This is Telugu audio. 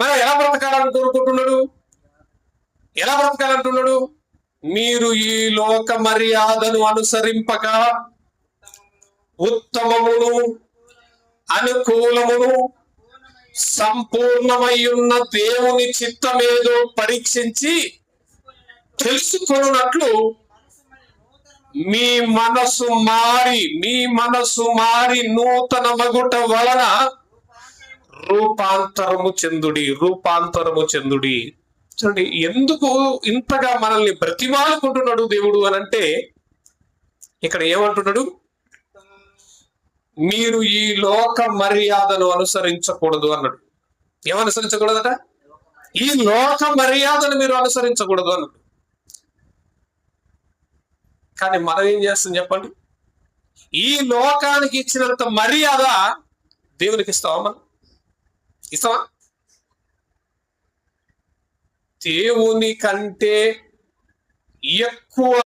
మరి ఎలా బ్రతకాలని కోరుకుంటున్నాడు? ఎలా బ్రతకాలంటున్నాడు? మీరు ఈ లోక మర్యాదను అనుసరింపక ఉత్తమమును అనుకూలమును సంపూర్ణమై ఉన్న దేవుని చిత్తమేదో పరీక్షించి తెలుసుకొనున్నట్లు మీ మనసు మారి నూతన మగుట వలన రూపాంతరము చెందుడి. చూడండి, ఎందుకు ఇంతగా మనల్ని బ్రతిమాలుకుంటున్నాడు దేవుడు అని అంటే, ఇక్కడ ఏమంటున్నాడు? మీరు ఈ లోక మర్యాదను అనుసరించకూడదు అన్నాడు. ఏమనుసరించకూడదట? ఈ లోక మర్యాదను మీరు అనుసరించకూడదు అన్నాడు. కానీ మనం ఏం చేస్తాం చెప్పండి? ఈ లోకానికి ఇచ్చినంత మర్యాద దేవునికి ఇస్తావా? మనం ఇస్తావా? దేవుని కంటే ఎక్కువ